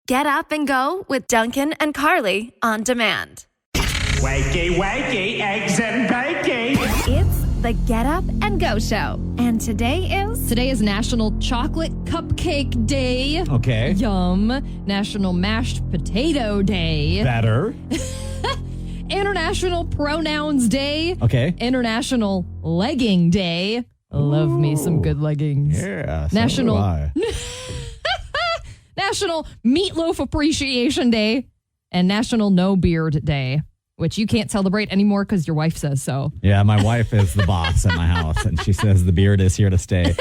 Get up and go with Dunken and Carly on demand. Wakey, wakey, eggs and bacon. It's the Get Up and Go Show. And today is National Chocolate Cupcake Day. Okay. Yum. National Mashed Potato Day. Better. International Pronouns Day. Okay. International Legging Day. Love me some good leggings. Yeah. National National Meatloaf Appreciation Day and National No Beard Day, which you can't celebrate anymore because your wife says so. Yeah, my wife is the boss at my house, and she says the beard is here to stay.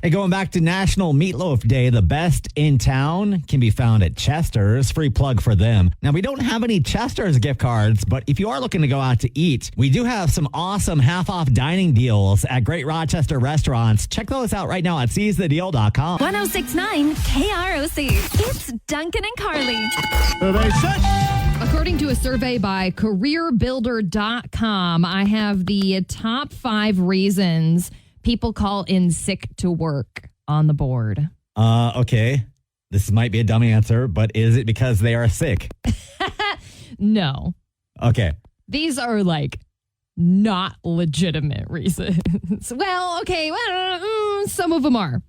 Hey, going back to National Meatloaf Day, the best in town can be found at Chester's. Free plug for them. Now, we don't have any Chester's gift cards, but if you are looking to go out to eat, we do have some awesome half-off dining deals at great Rochester restaurants. Check those out right now at seizethedeal.com. 106.9 KROC. It's Dunken and Carly. According to a survey by CareerBuilder.com, I have the top 5 reasons people call in sick to work on the board. Okay. This might be a dumb answer, but is it because they are sick? No. Okay. These are not legitimate reasons. Well, okay. Some of them are.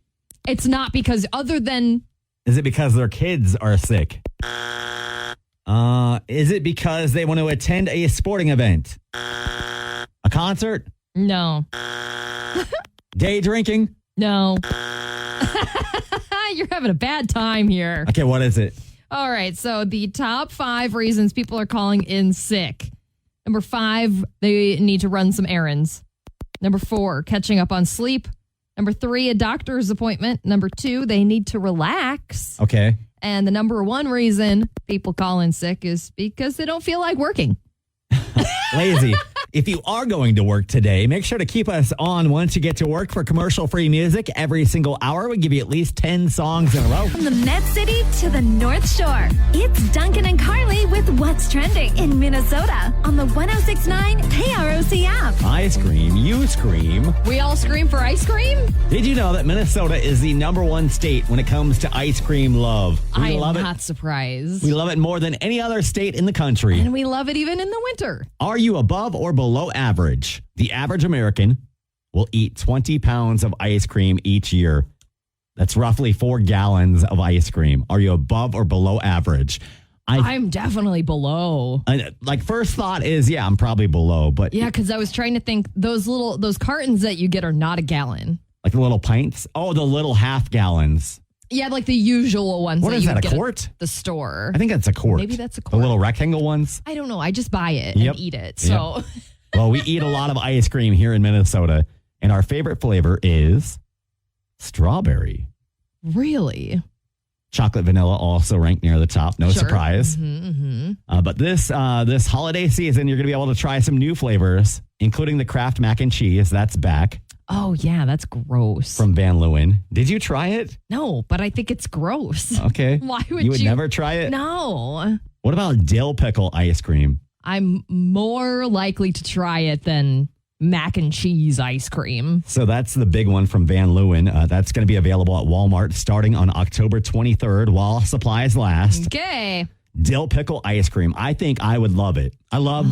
It's not because other than... Is it because their kids are sick? Is it because they want to attend a sporting event? A concert? No. Day drinking? No. You're having a bad time here. Okay, what is it? All right, so the top 5 reasons people are calling in sick. Number 5, they need to run some errands. Number 4, catching up on sleep. Number 3, a doctor's appointment. Number 2, they need to relax. Okay. And the number 1 reason people call in sick is because they don't feel like working. Lazy. If you are going to work today, make sure to keep us on once you get to work for commercial-free music. Every single hour, we give you at least 10 songs in a row. From the Med City to the North Shore, it's Dunken and Carly with What's Trending in Minnesota on the 106.9 KROC app. Ice cream, you scream. We all scream for ice cream? Did you know that Minnesota is the number 1 state when it comes to ice cream love? I am not surprised. We love it more than any other state in the country. And we love it even in the winter. Are you above or below average? The average American will eat 20 pounds of ice cream each year. That's roughly 4 gallons of ice cream. Are you above or below average? I'm definitely below. First thought is, yeah, I'm probably below. But yeah, because I was trying to think those cartons that you get are not a gallon. Like the little pints? Oh, the little half gallons. Yeah, like the usual ones. What that is you that, a get quart? At the store. I think that's a quart. Maybe that's a quart. The little rectangle ones? I don't know. I just buy it Yep. and eat it. So, Yep. Well, we eat a lot of ice cream here in Minnesota, and our favorite flavor is strawberry. Really? Chocolate vanilla also ranked near the top. No Sure. surprise. Mm-hmm, mm-hmm. But this holiday season, you're going to be able to try some new flavors, including the Kraft mac and cheese. That's back. Oh, yeah. That's gross. From Van Leeuwen. Did you try it? No, but I think it's gross. Okay. Why would you? Would never try it? No. What about dill pickle ice cream? I'm more likely to try it than mac and cheese ice cream. So that's the big one from Van Leeuwen. That's going to be available at Walmart starting on October 23rd while supplies last. Okay. Dill pickle ice cream. I think I would love it. My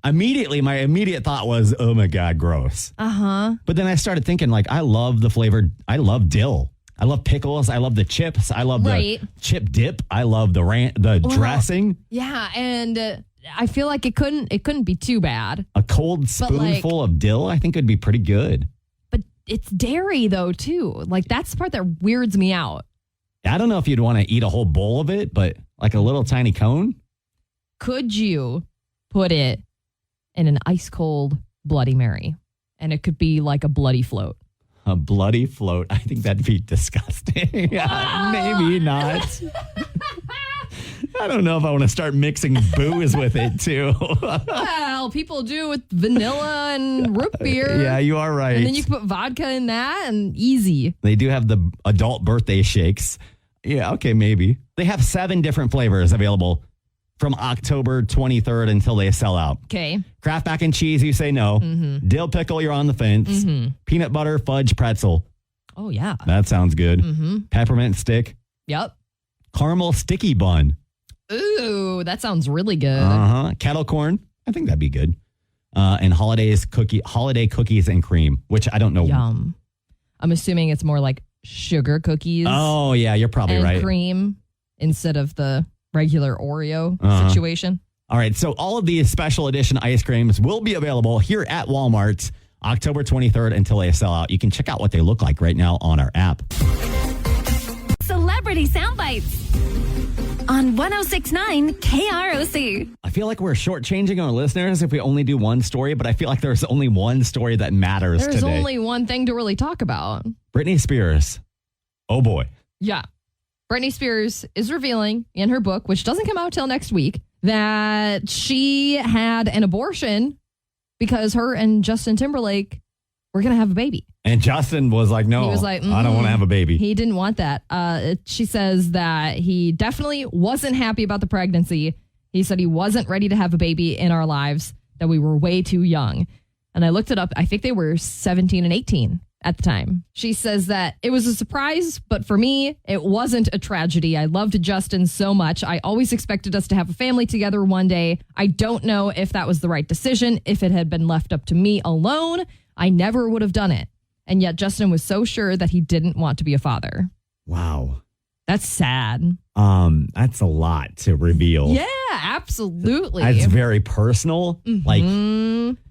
immediate thought was, oh my God, gross. Uh-huh. But then I started thinking, I love the flavor. I love dill. I love pickles. I love the chips. I love the chip dip. I love the dressing. Yeah, and I feel like it couldn't be too bad. A cold spoonful of dill, I think would be pretty good. But it's dairy though too. That's the part that weirds me out. I don't know if you'd want to eat a whole bowl of it, but like a little tiny cone. Could you put it in an ice cold Bloody Mary? And it could be like a bloody float. A bloody float. I think that'd be disgusting. Maybe not. I don't know if I want to start mixing booze with it, too. Well, people do with vanilla and root beer. Yeah, you are right. And then you can put vodka in that and easy. They do have the adult birthday shakes. Yeah, okay, maybe. They have 7 different flavors available from October 23rd until they sell out. Okay. Kraft mac and cheese, you say no. Mm-hmm. Dill pickle, you're on the fence. Mm-hmm. Peanut butter, fudge, pretzel. Oh, yeah. That sounds good. Mm-hmm. Peppermint stick. Yep. caramel sticky bun. Ooh, that sounds really good. Kettle corn. I think that'd be good. And holiday cookies and cream, which I don't know. Yum. I'm assuming it's more like sugar cookies. Oh, yeah, you're probably and right. Cream instead of the regular Oreo situation. All right, so all of these special edition ice creams will be available here at Walmart October 23rd until they sell out. You can check out what they look like right now on our app. Celebrity Soundbites on 106.9 KROC. I feel like we're shortchanging our listeners if we only do one story, but I feel like there's only one story that matters There's today. only one thing to really talk about. Britney Spears. Oh, boy. Yeah. Britney Spears is revealing in her book, which doesn't come out till next week, that she had an abortion because her and Justin Timberlake were going to have a baby. And Justin was like, no, He was like, I don't want to have a baby. He didn't want that. She says that he definitely wasn't happy about the pregnancy. He said he wasn't ready to have a baby in our lives, that we were way too young. And I looked it up. I think they were 17 and 18 at the time. She says that it was a surprise, but for me, it wasn't a tragedy. I loved Justin so much. I always expected us to have a family together one day. I don't know if that was the right decision. If it had been left up to me alone, I never would have done it. And yet Justin was so sure that he didn't want to be a father. Wow. That's sad. That's a lot to reveal. Yeah, absolutely. That's very personal. Like,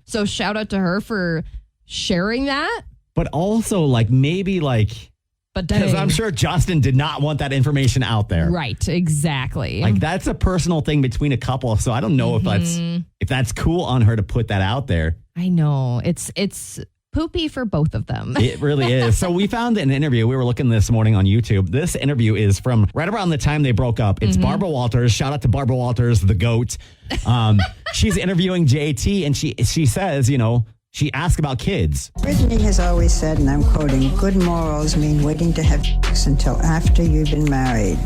so shout out to her for sharing that. but also like maybe like, But because I'm sure Justin did not want that information out there. Right, exactly. Like that's a personal thing between a couple. So I don't know if that's cool on her to put that out there. I know. It's poopy for both of them. It really is. So we found an interview. We were looking this morning on YouTube. This interview is from right around the time they broke up. It's Barbara Walters. Shout out to Barbara Walters, the GOAT. She's interviewing JT and she says, you know, she asked about kids. Britney has always said, and I'm quoting, good morals mean waiting to have sex until after you've been married.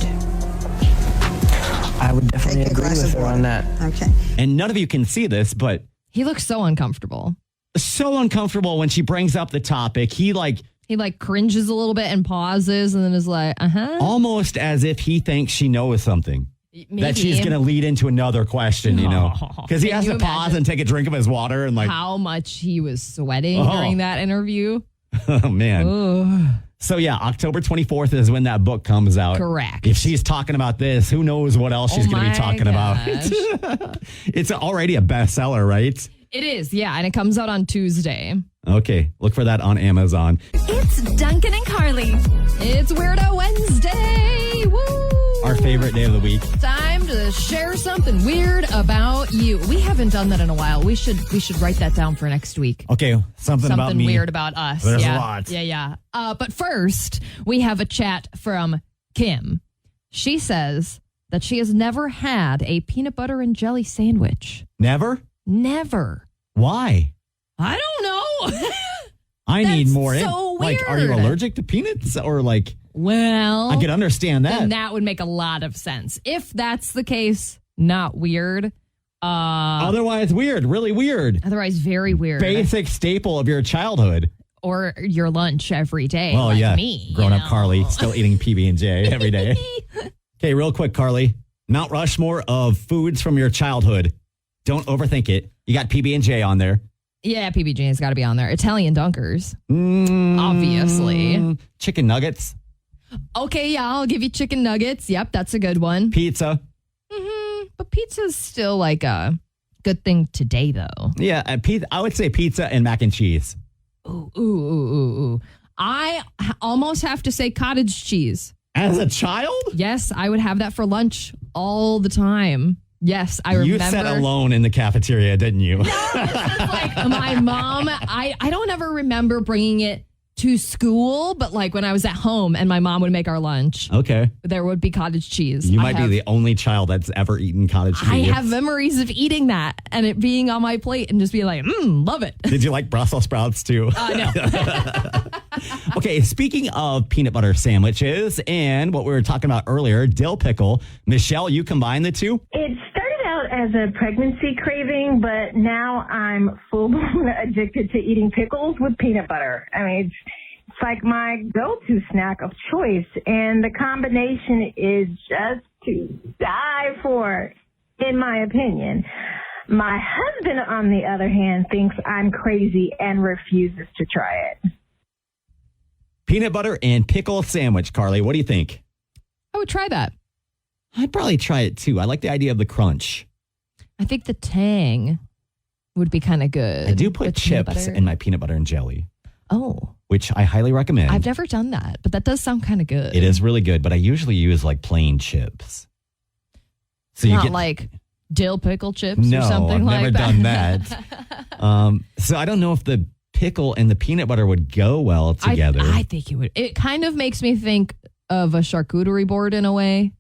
I would definitely Take a agree glass with of her on water. that. Okay. And none of you can see this, but He looks so uncomfortable. so uncomfortable when she brings up the topic. He like He like cringes a little bit and pauses and then is like, almost as if he thinks she knows something. Maybe. That she's going to lead into another question, you know, because he Can has to you pause imagine? and take a drink of his water and like, How much he was sweating Oh. during that interview. oh man. Ugh. So yeah, October 24th is when that book comes out. Correct. If she's talking about this, who knows what else she's Oh going to be my talking gosh. about. It's already a bestseller, right? It is, yeah, and it comes out on Tuesday. Okay, look for that on Amazon. It's Dunken and Carly. It's Weirdo Wednesday. Woo! Our favorite day of the week. Time to share something weird about you. We haven't done that in a while. We should write that down for next week. Okay, something about me. Weird about us. There's yeah. a lot. Yeah. But first, we have a chat from Kim. She says that she has never had a peanut butter and jelly sandwich. Never? Never. Why? I don't know. I need That's more. so Like, are you weird. allergic to peanuts or like? Well, I could understand that. then that would make a lot of sense. If that's the case, not weird. Otherwise, weird. Really weird. Otherwise, very weird. Basic staple of your childhood. Or your lunch every day. Well, like yeah. me. Grown you up know? Carly, still eating PB&J every day. Okay, real quick, Carly. Mount Rushmore of foods from your childhood. Don't overthink it. You got PB&J on there. Yeah, PB&J has got to be on there. Italian Dunkers, obviously. Chicken nuggets, Okay, yeah, I'll give you chicken nuggets. Yep, that's a good one. pizza. But pizza's still like a good thing today, though. Yeah, I would say pizza and mac and cheese. Ooh. I almost have to say cottage cheese. As a child? Yes, I would have that for lunch all the time. Yes, I remember. You sat alone in the cafeteria, didn't you? Like my mom, I don't ever remember bringing it to school, but like when I was at home and my mom would make our lunch, Okay. there would be cottage cheese. You might be the only child that's ever eaten cottage cheese. I have memories of eating that and it being on my plate and just being like, love it. Did you like Brussels sprouts too? No. Okay, speaking of peanut butter sandwiches and what we were talking about earlier, dill pickle. Michelle, you combine the two? It started out as a pregnancy craving, but now I'm full-blown addicted to eating pickles with peanut butter. I mean, it's like my go-to snack of choice, and the combination is just to die for, in my opinion. My husband, on the other hand, thinks I'm crazy and refuses to try it. Peanut butter and pickle sandwich, Carly. What do you think? I would try that. I'd probably try it too. I like the idea of the crunch. I think the tang would be kind of good. I do put with peanut chips butter. in my peanut butter and jelly, Oh, which I highly recommend. I've never done that, but that does sound kind of good. It is really good, but I usually use like plain chips. So Not like dill pickle chips or something like I've that. never done that. So I don't know if the pickle and the peanut butter would go well together. I think it would. It kind of makes me think of a charcuterie board in a way.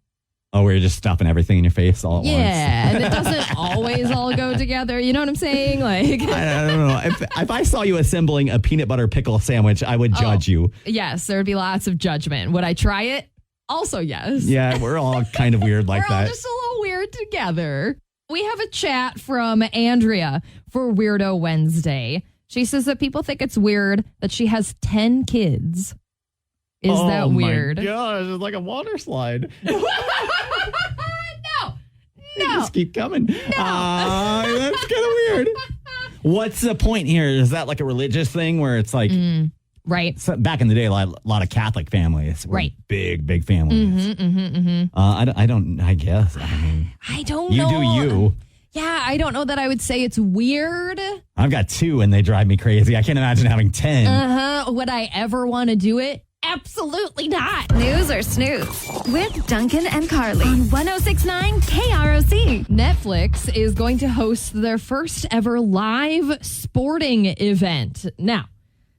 Oh, where you're just stuffing everything in your face all at once. Yeah, and it doesn't always all go together. You know what I'm saying? Like, I don't know. If I saw you assembling a peanut butter pickle sandwich, I would judge you. Yes, there would be lots of judgment. Would I try it? Also, yes. Yeah, we're all kind of weird like We're all that. just a little weird together. We have a chat from Andrea for Weirdo Wednesday. She says that people think it's weird that she has 10 kids. Is that weird? Oh my gosh, it's like a water slide. No. They just keep coming. That's kind of weird. What's the point here? Is that like a religious thing where it's like, Right. so back in the day, a lot of Catholic families were Right. big families. I guess. I mean, I don't you know. do you. Yeah, I don't know that I would say it's weird. I've got 2 and they drive me crazy. I can't imagine having 10. Would I ever want to do it? Absolutely not. News or snooze with Duncan and Carly on 106.9 KROC. Netflix is going to host their first ever live sporting event. Now,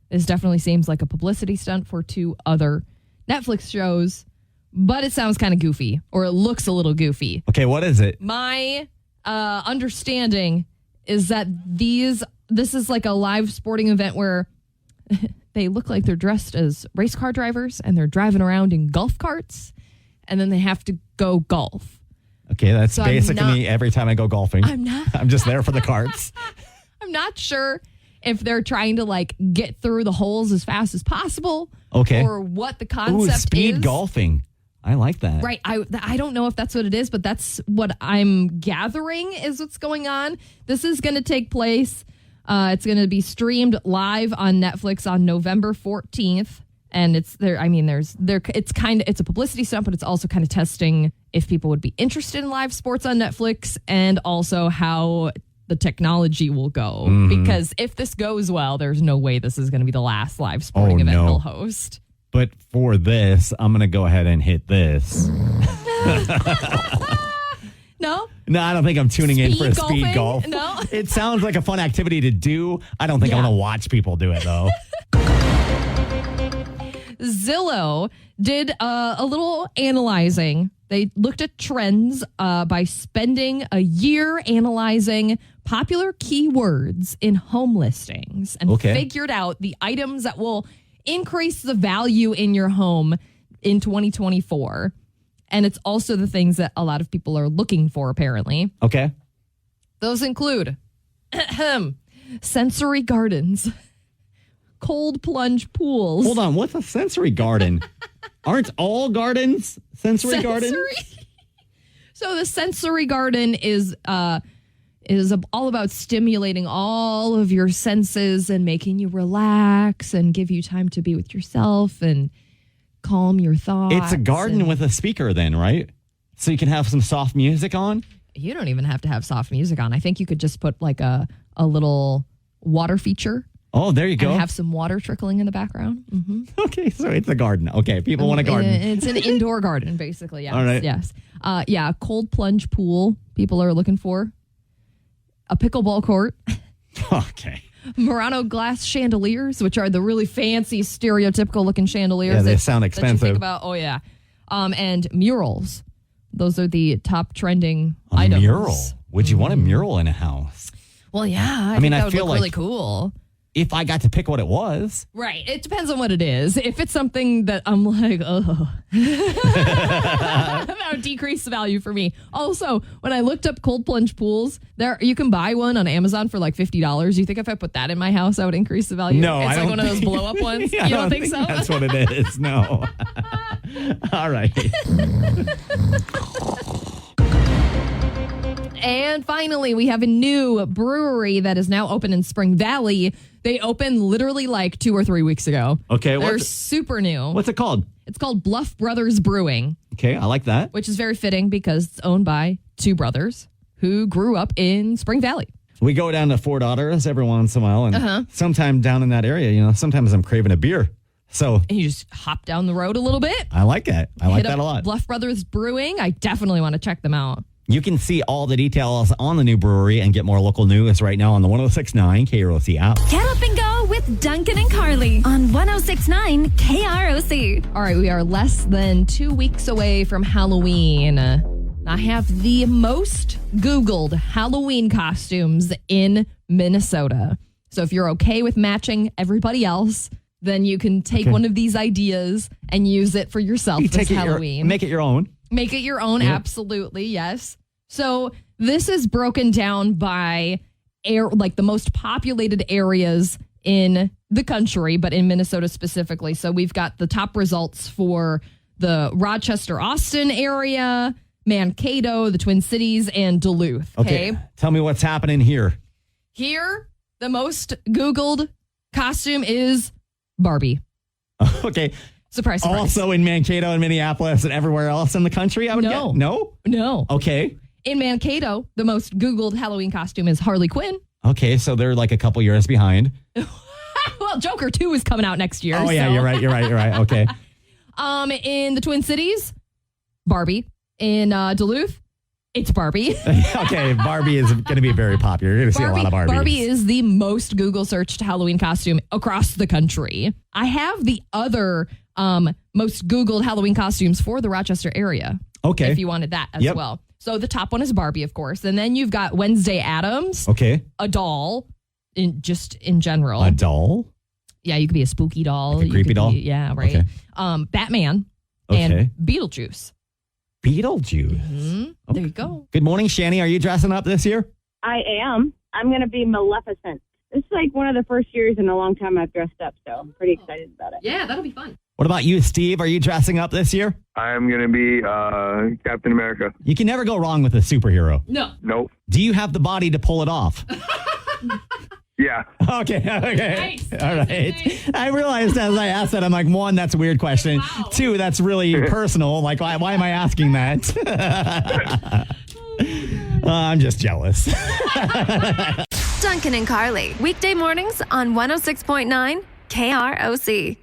this definitely seems like a publicity stunt for 2 other Netflix shows, but it sounds kind of goofy, or it looks a little goofy. Okay, what is it? My understanding is that this is like a live sporting event where they look like they're dressed as race car drivers and they're driving around in golf carts, and then they have to go golf. Okay, that's So basically me every time I go golfing. I'm just there for the carts. I'm not sure if they're trying to like get through the holes as fast as possible. Okay. Or what the concept is. Speed golfing. I like that. Right. I don't know if that's what it is, but that's what I'm gathering is what's going on. This is going to take place. It's going to be streamed live on Netflix on November 14th. And it's there. I mean, it's a publicity stunt, but it's also kind of testing if people would be interested in live sports on Netflix, and also how the technology will go. Because if this goes well, there's no way this is going to be the last live sporting event he'll host. But for this, I'm going to go ahead and hit this. No? No, I don't think I'm tuning in for a speed golfing? golf. No? It sounds like a fun activity to do. I don't think I'm going to watch people do it, though. Zillow did a little analyzing. They looked at trends by spending a year analyzing popular keywords in home listings and figured out the items that will increase the value in your home in 2024. And it's also the things that a lot of people are looking for, apparently. Okay. Those include sensory gardens, cold plunge pools. Hold on. What's a sensory garden? Aren't all gardens sensory gardens? So the sensory garden is all about stimulating all of your senses and making you relax and give you time to be with yourself and calm your thoughts. It's a garden with a speaker then, right? So you can have some soft music on? You don't even have to have soft music on. I think you could just put like a little water feature. Oh, there you go. And have some water trickling in the background. Mm-hmm. Okay, so it's a garden. Okay, people want a garden. It's an indoor garden, basically. Yes. All right. Yes. A cold plunge pool people are looking for. A pickleball court. Okay. Murano glass chandeliers, which are the really fancy, stereotypical looking chandeliers. Yeah, they sound expensive. That you think about. Oh, yeah. And murals. Those are the top trending items. Mural? Would you want a mural in a house? Well, yeah. I mean, think I that would feel look like really cool. if I got to pick what it was. Right. It depends on what it is. If it's something that I'm like, oh, that would decrease the value for me. Also, when I looked up cold plunge pools, you can buy one on Amazon for like $50. You think if I put that in my house, I would increase the value? No, it's I like don't one of those blow up ones. Yeah, You don't think so? That's what it is. No. All right. And finally, we have a new brewery that is now open in Spring Valley. They opened literally like 2 or 3 weeks ago. Okay. They're super new. What's it called? It's called Bluff Brothers Brewing. Okay, I like that. Which is very fitting because it's owned by 2 brothers who grew up in Spring Valley. We go down to Fort Otters every once in a while, and sometime down in that area, sometimes I'm craving a beer. So And you just hop down the road a little bit. I like that. I like that a lot. Bluff Brothers Brewing. I definitely want to check them out. You can see all the details on the new brewery and get more local news right now on the 106.9 KROC app. Get up and go with Dunken and Carly on 106.9 KROC. All right, we are less than 2 weeks away from Halloween. I have the most Googled Halloween costumes in Minnesota. So if you're okay with matching everybody else, then you can take one of these ideas and use it for yourself this Halloween. Make it your own. Make it your own, absolutely, yes. So this is broken down by the most populated areas in the country, but in Minnesota specifically. So we've got the top results for the Rochester, Austin area, Mankato, the Twin Cities, and Duluth. Okay. Tell me what's happening here. Here, the most Googled costume is Barbie. Okay. Surprise, surprise. Also in Mankato and Minneapolis and everywhere else in the country, I would No. get. No? No. Okay. In Mankato, the most Googled Halloween costume is Harley Quinn. Okay, so they're like a couple years behind. Well, Joker 2 is coming out next year. Oh, yeah, so. you're right. Okay. In the Twin Cities, Barbie. In Duluth, it's Barbie. Okay, Barbie is going to be very popular. You're going to see a lot of Barbies. Barbie is the most Google searched Halloween costume across the country. I have the other most Googled Halloween costumes for the Rochester area. Okay. If you wanted that as well. So the top one is Barbie, of course. And then you've got Wednesday Addams. Okay. A doll, in general. A doll? Yeah, you could be a spooky doll. Like a creepy doll? Yeah, right. Okay. Batman Okay. and Beetlejuice. Beetlejuice. Mm-hmm. Okay. There you go. Good morning, Shani. Are you dressing up this year? I am. I'm going to be Maleficent. This is like one of the first years in a long time I've dressed up, so I'm pretty excited about it. Yeah, that'll be fun. What about you, Steve? Are you dressing up this year? I'm going to be Captain America. You can never go wrong with a superhero. No. Nope. Do you have the body to pull it off? Yeah. Okay. Nice. All right. I realized as I asked that, I'm like, 1, that's a weird question. Wow. 2, that's really personal. Like, why am I asking that? I'm just jealous. Dunken and Carly, weekday mornings on 106.9 KROC.